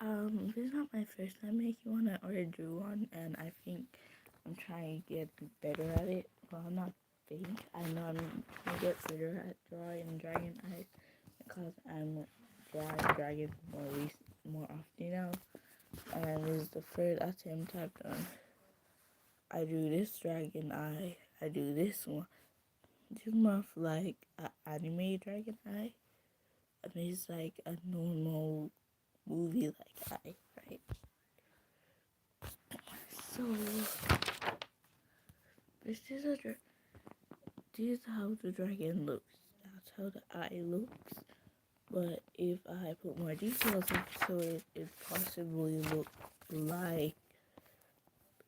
This is not my first time making one. I already drew one, and I think I'm trying to get better at it. Well, not think. I know I'm gonna get better at drawing dragon eyes because I'm drawing dragons more often now. And this is the third attempt I've done. I drew this dragon eye. I do this one. This is more of like an anime dragon eye, and this is like a normal movie like eye, right? So this is this is how the dragon looks. That's how the eye looks. But if I put more details into it, it possibly look like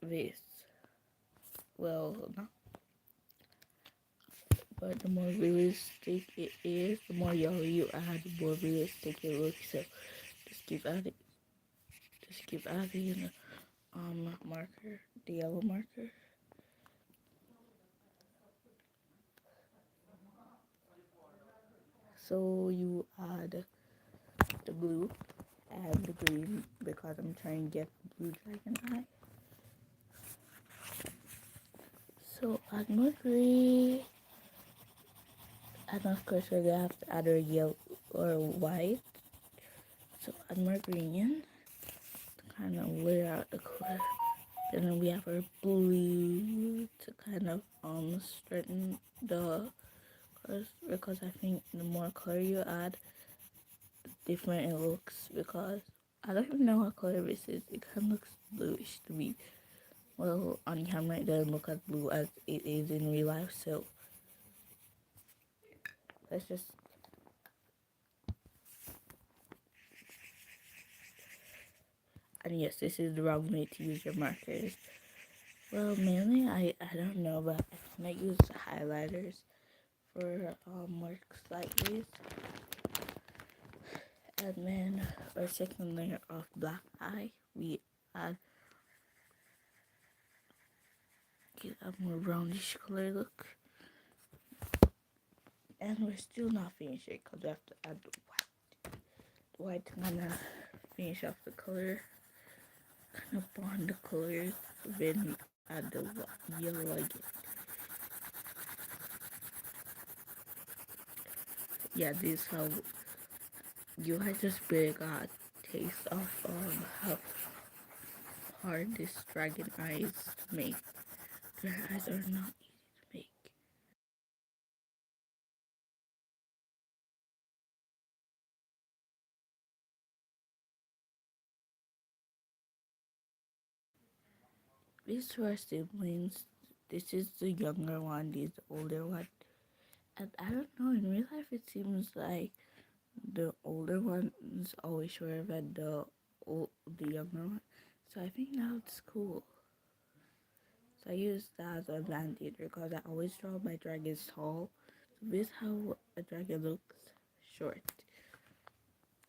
this. Well, not. But the more realistic it is, the more yellow you add, the more realistic it looks. So just keep adding, the marker, the yellow marker. So you add the blue and the green because I'm trying to get the blue dragon eye. So add more green, and of course we're gonna have to add our yellow or white. So add more green to kind of wear out the color. And then we have our blue to kind of straighten the colors, because I think the more color you add, the different it looks, because I don't even know what color this is. It kind of looks bluish to me. Well, on camera it doesn't look as blue as it is in real life, so let's just. And yes, this is the wrong way to use your markers. Well, mainly I don't know, but I kind of use highlighters for works like this. And then our second layer of black eye, we add get a more brownish color look. And we're still not finished it because we have to add the white. The white to kind of finish off the color, kind of bond the colors. Then we add the yellow again. Yeah, this is how you had just really got a taste of how hard this dragon eye is to make. Dragon eyes are not easy to make. These two are siblings. This is the younger one, this is the older one. And I don't know, in real life it seems like the older one is always shorter than the younger one. So I think that's cool. So I use that as an advantage because I always draw my dragons tall. So this is how a dragon looks short.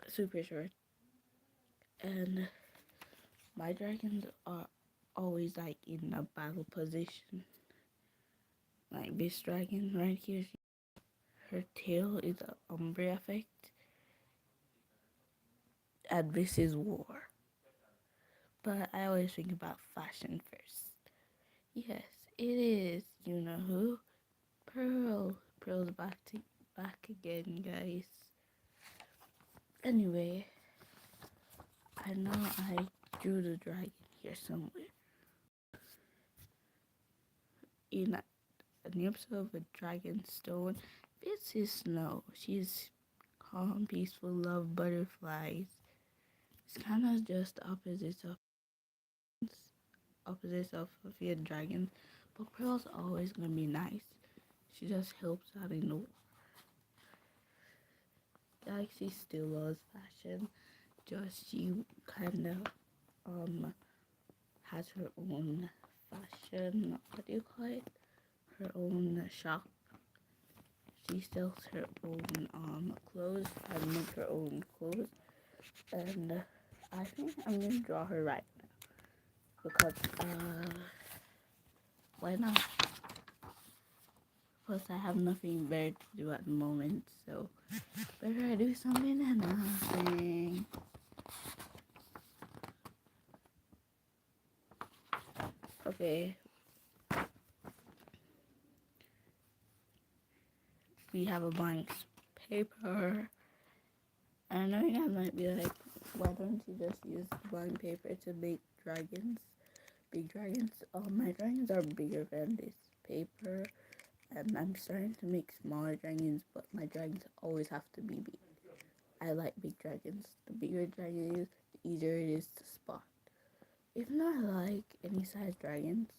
Super short. And my dragons are always like in a battle position. Like this dragon right here, her tail is an ombre effect, and this is war. But I always think about fashion first. Yes, it is. You know who? Pearl. Pearl's back again, guys. Anyway, I know I drew the dragon here somewhere. In an episode of A Dragon's Stone, this is Snow. She's calm, peaceful, love butterflies. It's kind of just opposites of Sophia Dragon, but Pearl's always gonna be nice. She just helps out in the war. Galaxy still loves fashion, just she kind of has her own fashion. What do you call it? Her own shop. She sells her own clothes and make her own clothes, and I think I'm gonna draw her right now because why not? Plus, I have nothing better to do at the moment, so better I do something than nothing. Okay, we have a blank paper. I know you guys might be like, why don't you just use blank paper to make dragons? Big dragons. Oh, my dragons are bigger than this paper. And I'm starting to make smaller dragons, but my dragons always have to be big. I like big dragons. The bigger dragon is, the easier it is to spot. Even though I like any size dragons,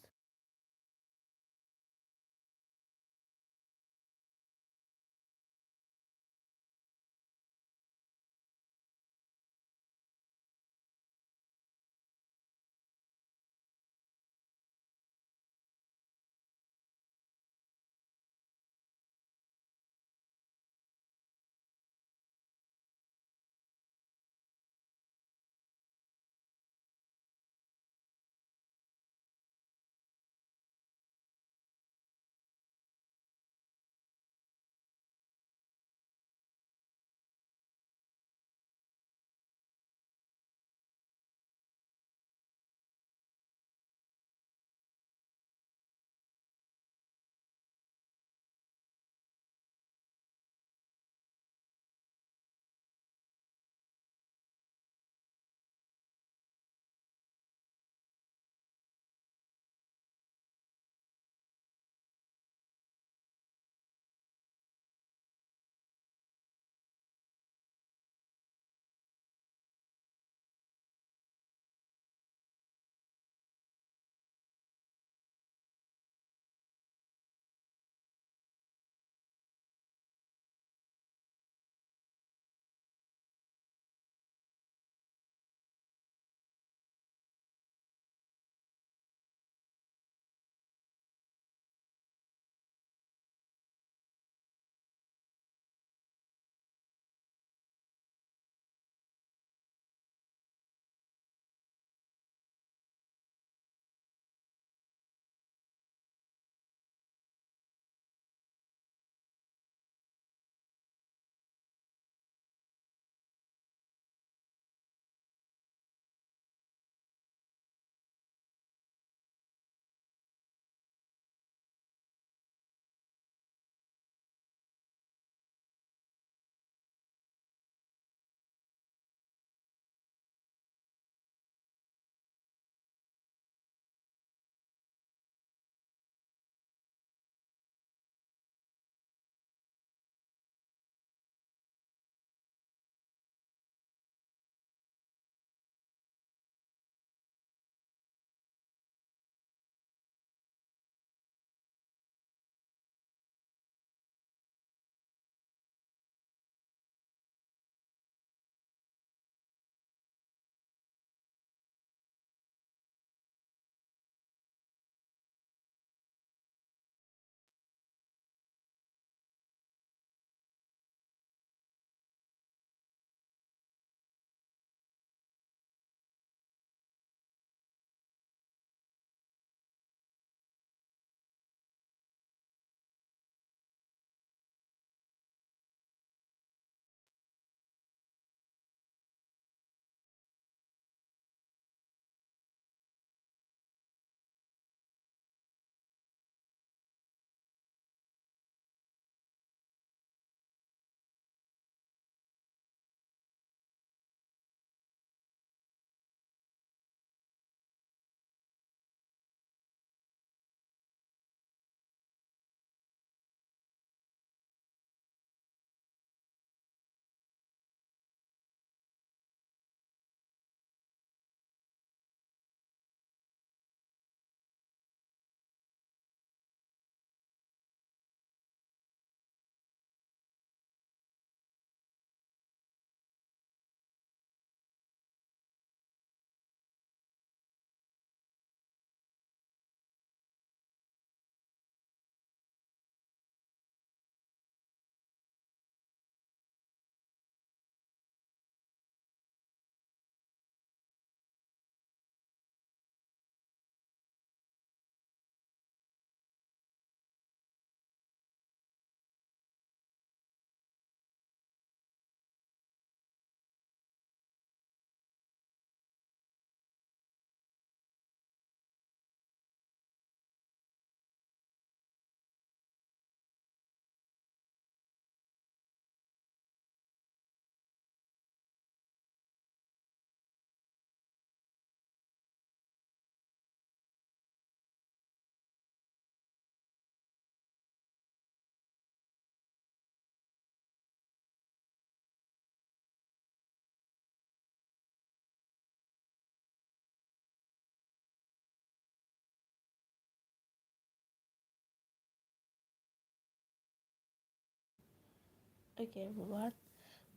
Okay, everyone,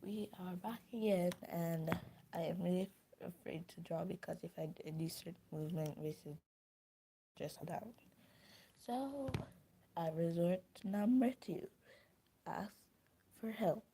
we are back again, and I am really afraid to draw because if I do certain movement, this is just down. So I resort to number two, ask for help.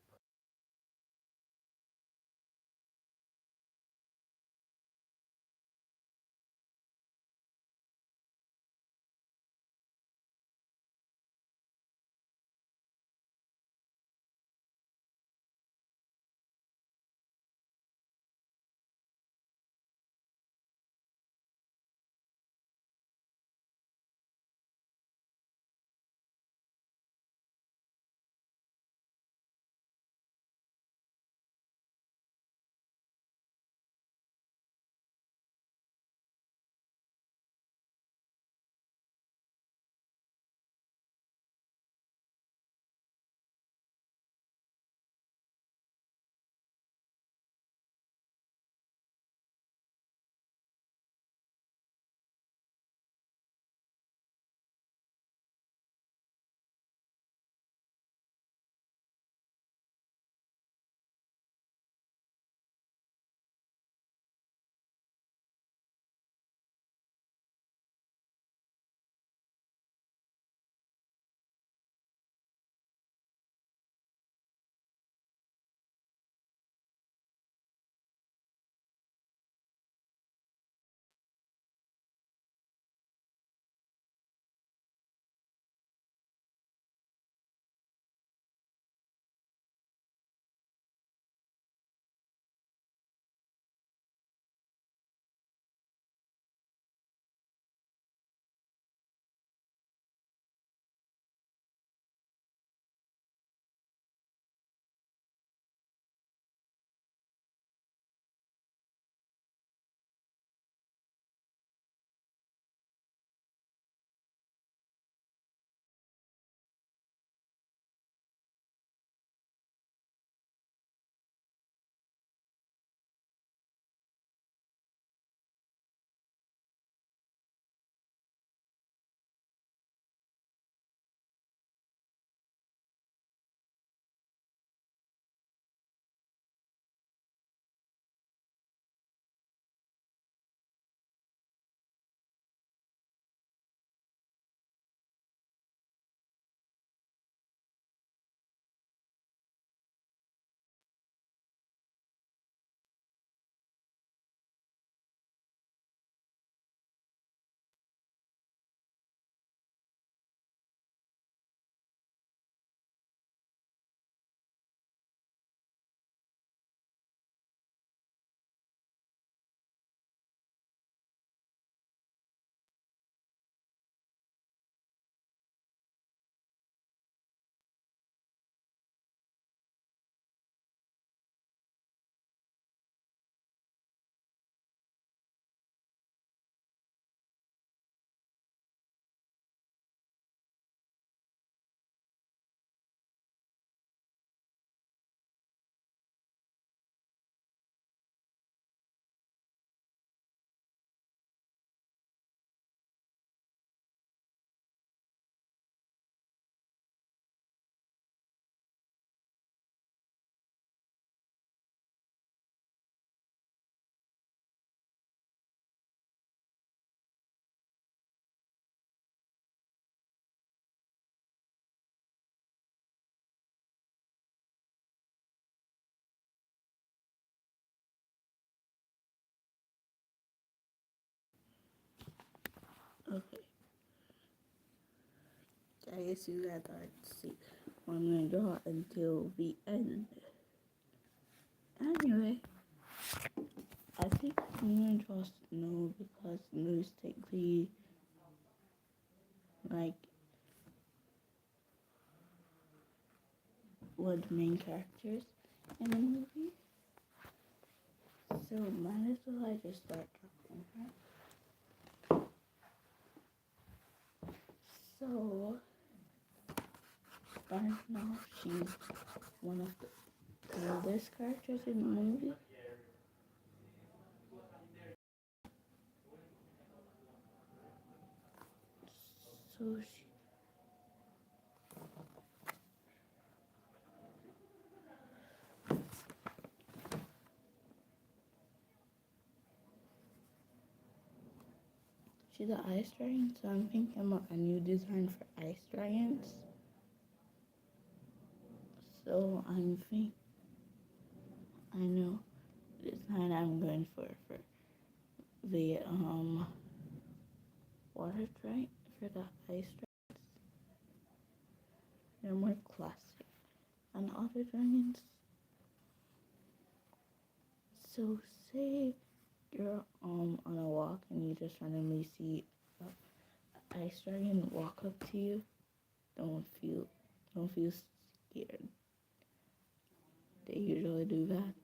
Okay, I guess you guys are to see what I'm gonna draw until the end. Anyway, I think I'm gonna draw snow because snow is technically like one of the main characters in the movie. So might as well I just start drawing her. So right now she's one of the oldest characters in the movie. So She's an ice dragon, so I'm thinking about a new design for ice dragons. So I know the design I'm going for the water dragon, for the ice dragons. They're more classic than other dragons. So say you're on a walk and you just randomly see an ice dragon walk up to you. Don't feel scared. They usually do that.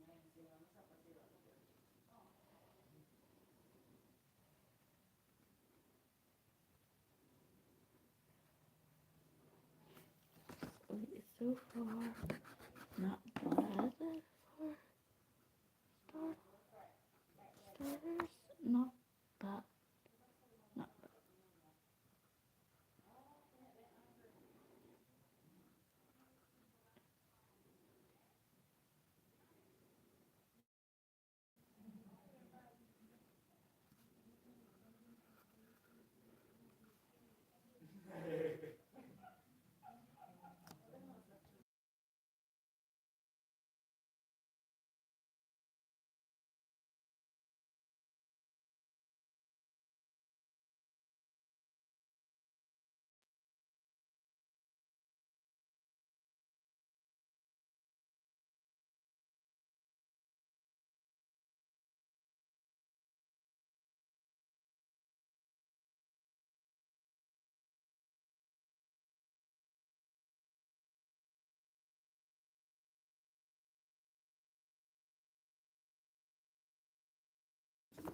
Okay, so far not bad for starters. Not bad. Not bad.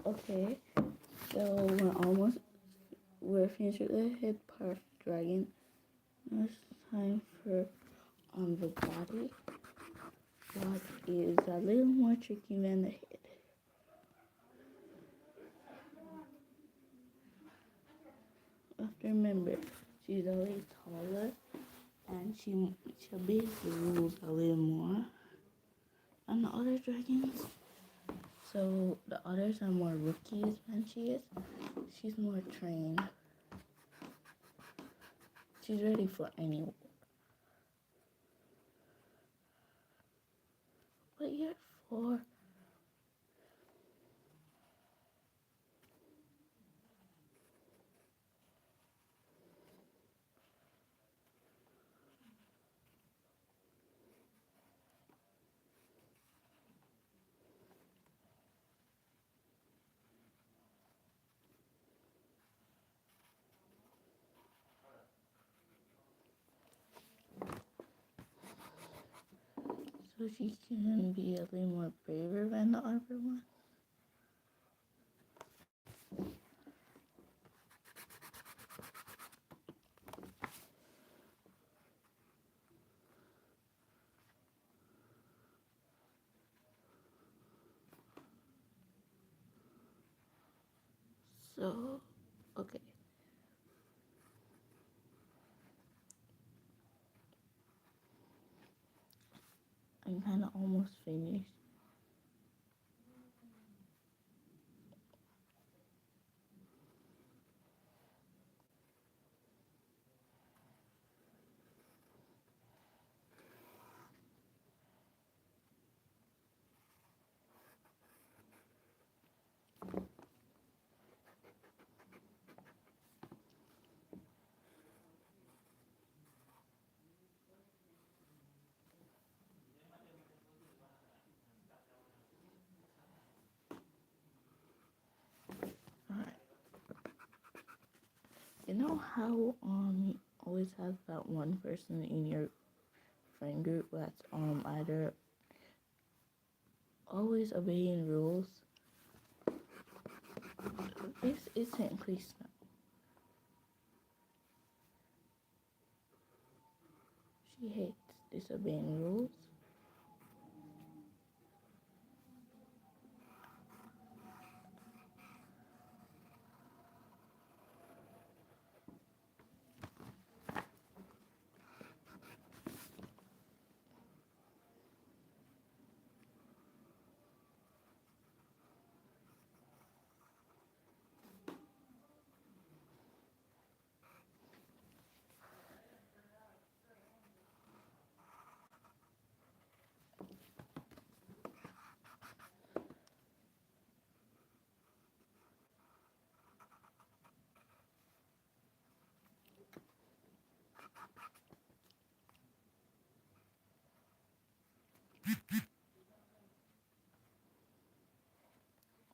Okay, so we're finished with the head part dragon. Now it's time for the body. What is a little more tricky than the head. You have to remember, she's a little taller, and she obeys the rules a little more than the other dragons. So the others are more rookies than she is. She's more trained. She's ready for any war. But yet for so she can be a little more braver than the other one. So okay. I'm kinda almost finished. Alright. You know how you always have that one person in your friend group that's either always obeying rules? This isn't Krishna. She hates disobeying rules.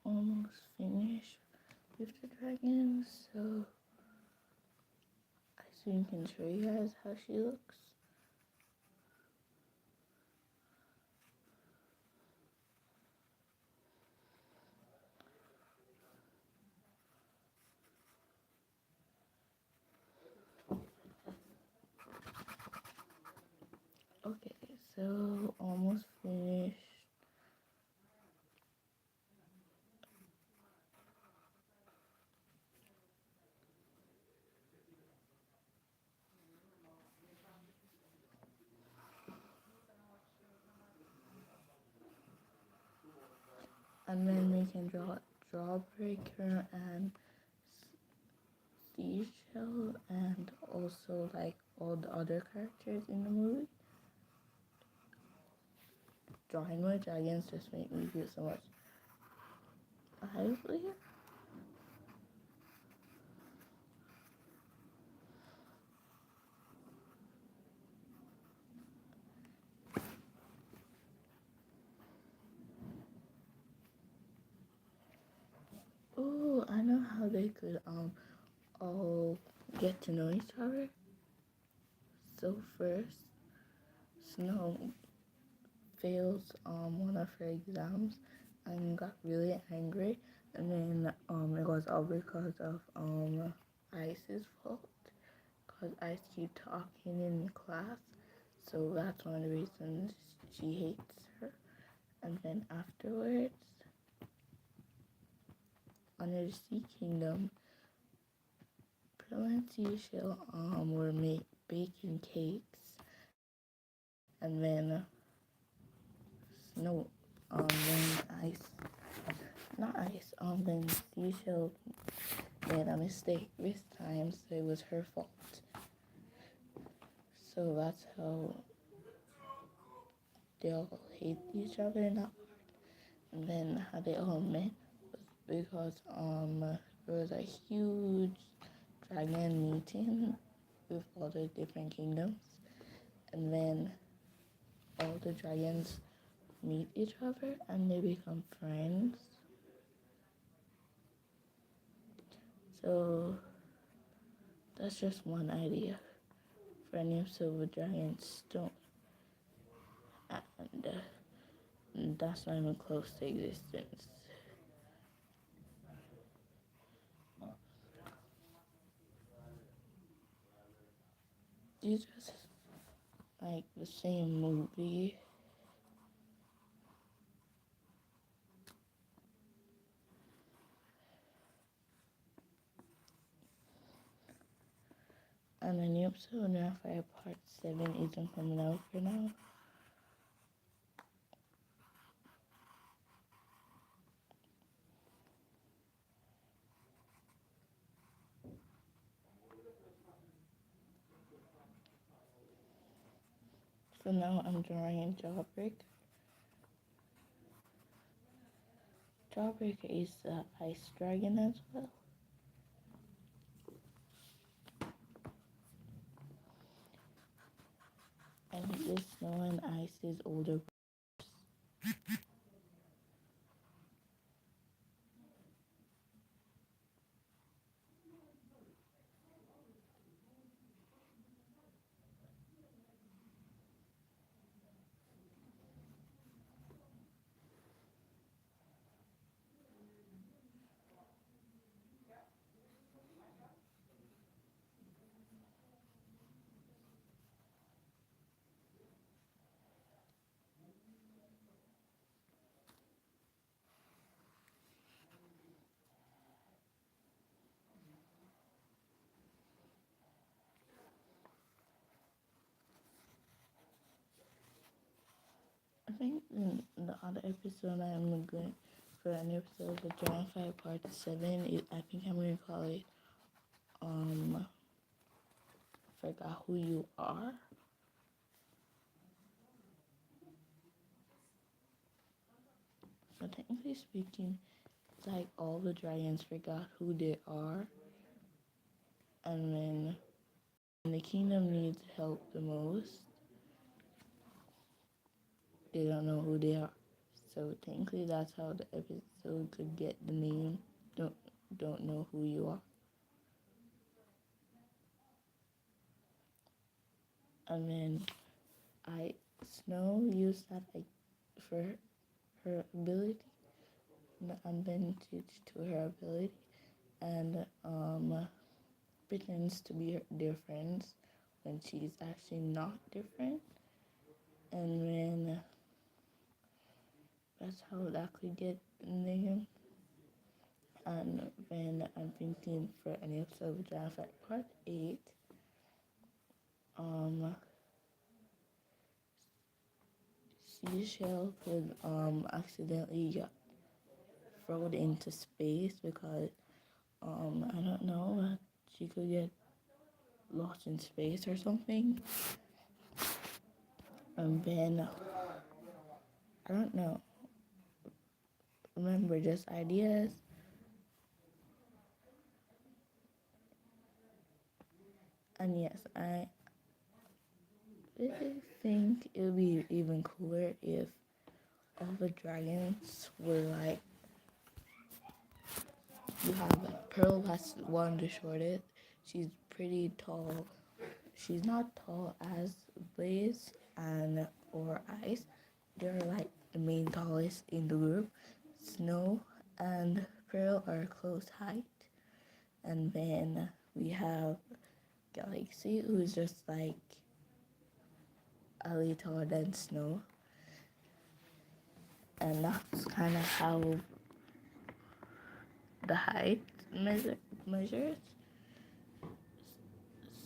almost finished with the dragon, so I soon can show you guys how she looks. Okay, so almost finished. And then we can draw Jawbreaker and Seashell and also like all the other characters in the movie. Drawing more dragons just make me feel so much livelier. Oh, I know how they could all get to know each other. So first, Snow fails one of her exams and got really angry, and then it was all because of Ice's fault, because Ice keep talking in class, so that's one of the reasons she hates her. And then afterwards, under the Sea Kingdom, Pearl and Seashell were baking cakes, and then Snow then then Seashell made a mistake this time, so it was her fault. So that's how they all hate each other in that part. And then how they all met was because there was a huge dragon meeting with all the different kingdoms, and then all the dragons meet each other and they become friends. So that's just one idea for a new Silver Dragonstone, and that's not even close to existence. These are just like the same movie. And the new episode of Nightfire Part 7 isn't coming out for now. So now I'm drawing Jawbreaker. Jawbreaker is the ice dragon as well. And he is Snow and Ice's older. I think in the other episode I'm going for an episode of the Dragonfire Part 7, I think I'm going to call it Forgot Who You Are. So technically speaking, it's like all the dragons forgot who they are, and then when the kingdom needs help the most, they don't know who they are. So technically, that's how the episode could get the name. Don't don't know who you are. And then Snow used that for her ability, and then to her ability, and pretends to be their friends when she's actually not their friend. And then that's how that could get the name. And then I'm thinking for an episode of Jaffa Part 8, Seashell could accidentally get thrown into space because I don't know, she could get lost in space or something. And then I don't know. Remember, just ideas. And yes, I really think it would be even cooler if all the dragons were like, you have Pearl, that's one of the shortest. She's pretty tall. She's not tall as Blaze and or Ice. They're like the main tallest in the group. Snow and Pearl are close height. And then we have Galaxy, who's just like a little taller than Snow. And that's kind of how the height measures.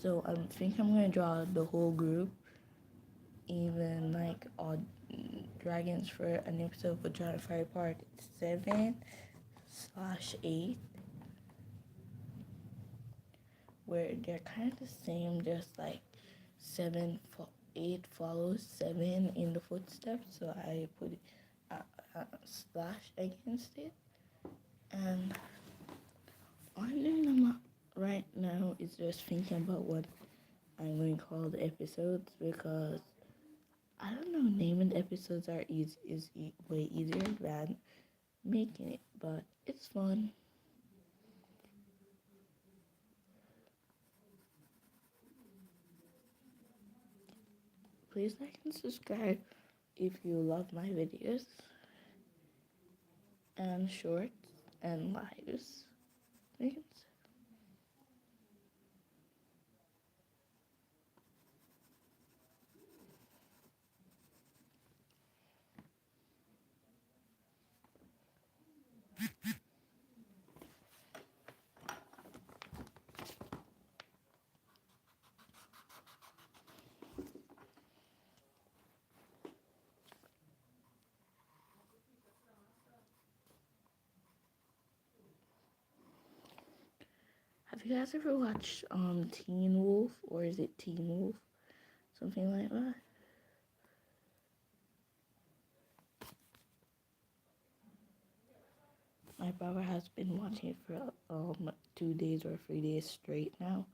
So I think I'm gonna draw the whole group, even like all dragons for an episode of Dragon Fire Part 7/8, where they're kind of the same, just like 8 follows 7 in the footsteps. So I put a slash against it, and only thing I'm right now is just thinking about what I'm going to call the episodes, because I don't know, naming the episodes is way easier than making it, but it's fun. Please like and subscribe if you love my videos and shorts and lives. Thanks. Have you guys ever watched Teen Wolf, or is it Teen Wolf? Something like that. My brother has been watching it for 2 days or 3 days straight now.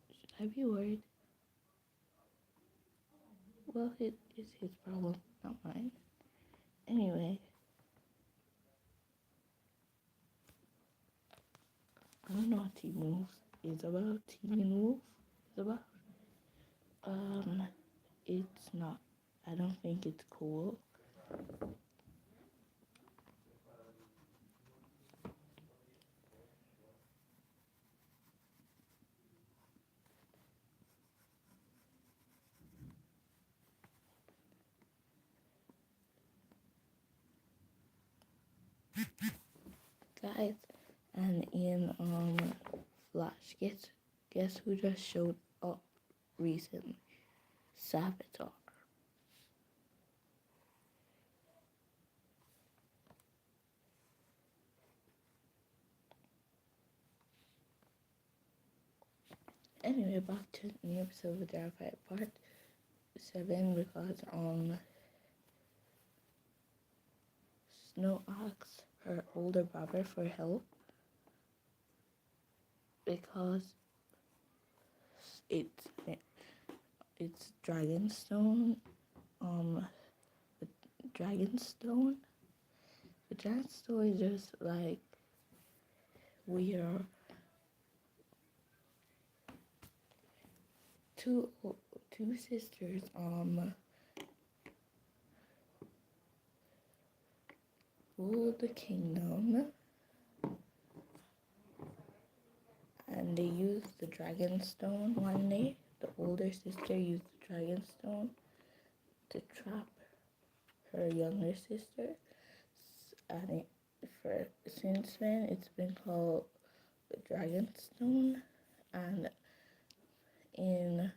Should I be worried? Well, it is his problem, not mine. Anyway, I don't know what Teen Wolf is about. Teen Wolf is about. It's not. I don't think it's cool. Guys, and in Flash, guess who just showed up recently? Savitar. Anyway, back to the episode of Dragon Fight Part 7, because Snow asks her older brother for help because it's it's Dragonstone. Um, the Dragonstone. The Dragonstone is just like we are two two sisters. Ruled the kingdom, and they used the Dragonstone one day. The older sister used the Dragonstone to trap her younger sister, and since then it's been called the Dragonstone. And in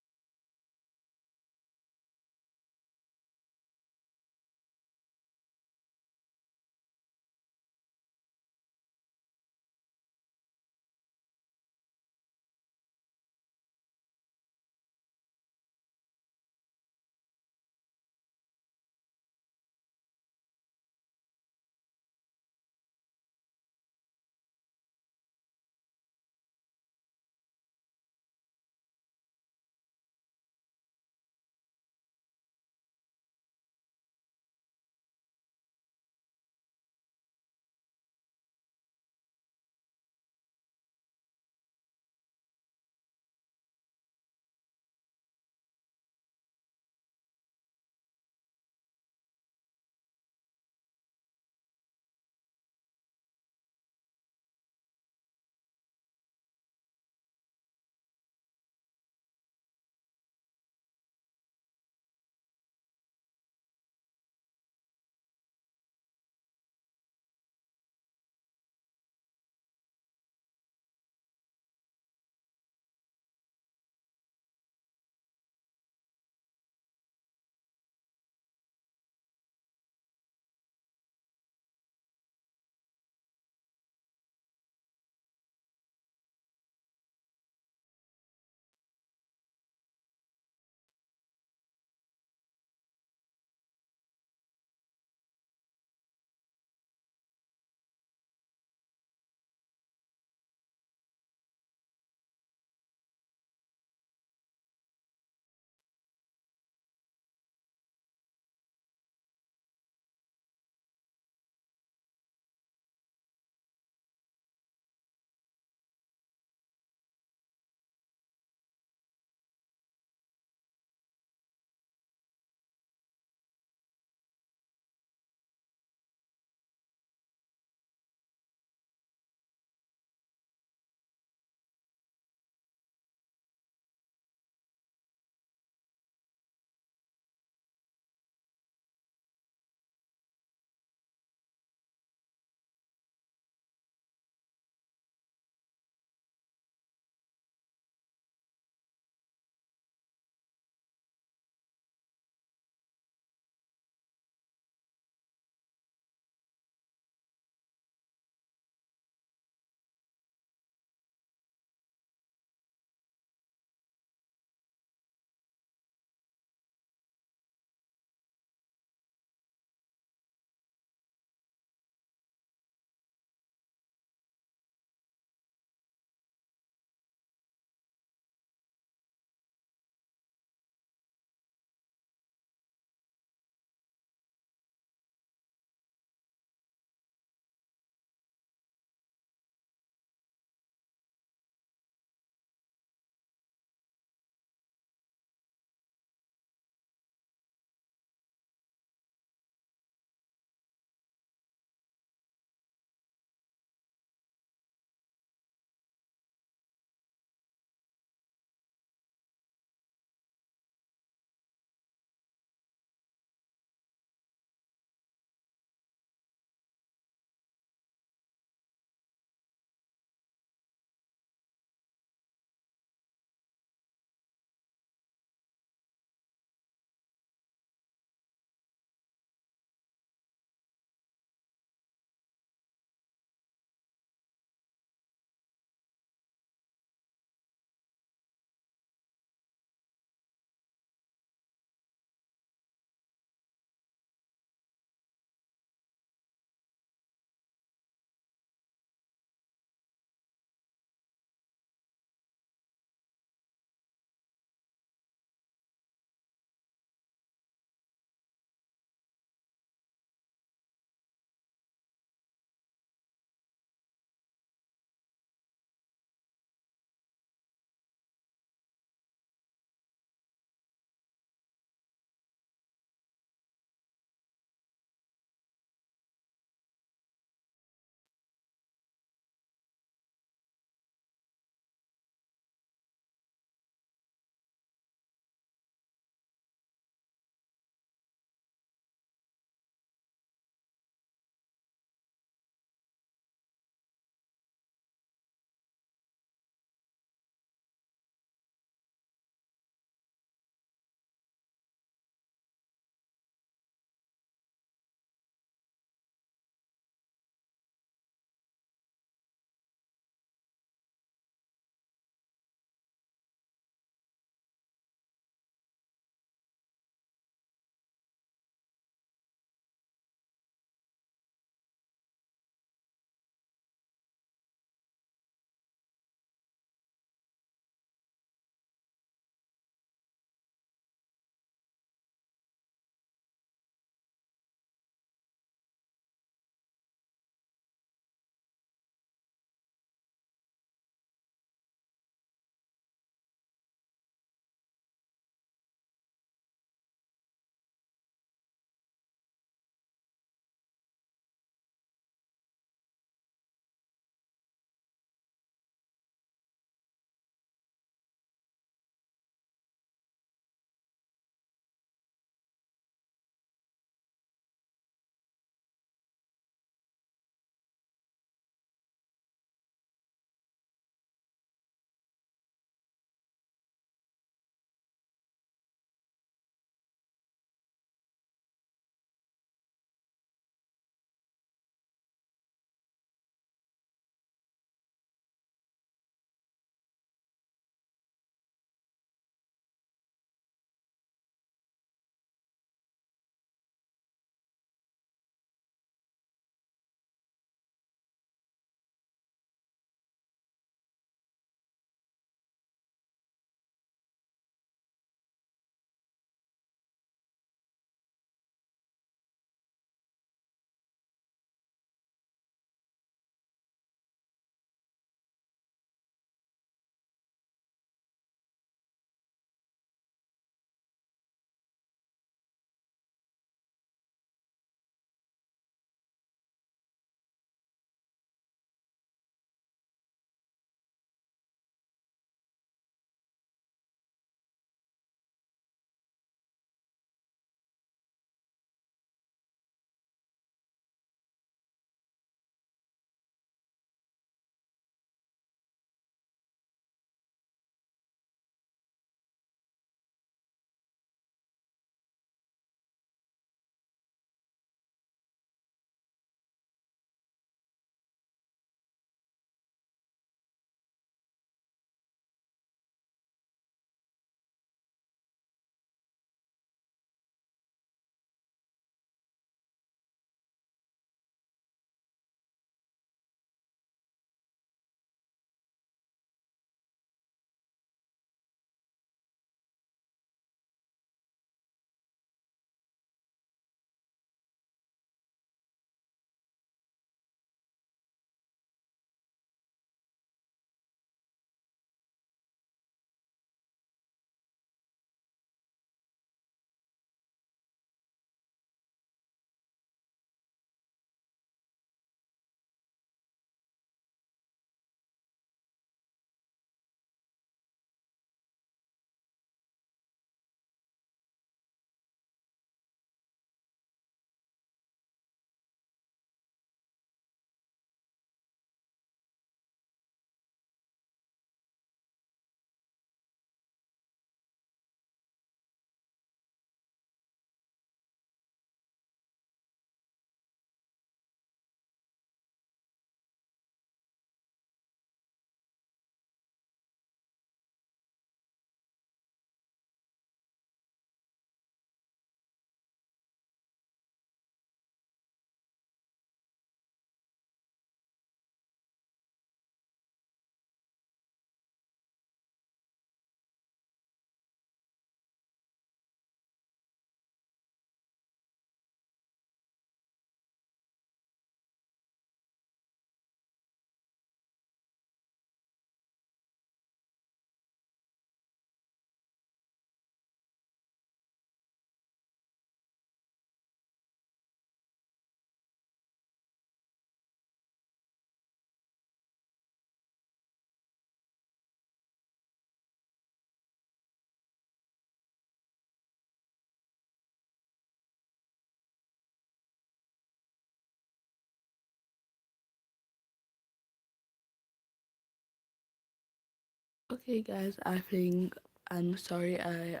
Okay, guys, I think I'm sorry I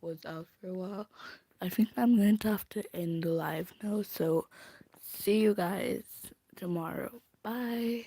was out for a while. I think I'm going to have to end the live now. So see you guys tomorrow. Bye.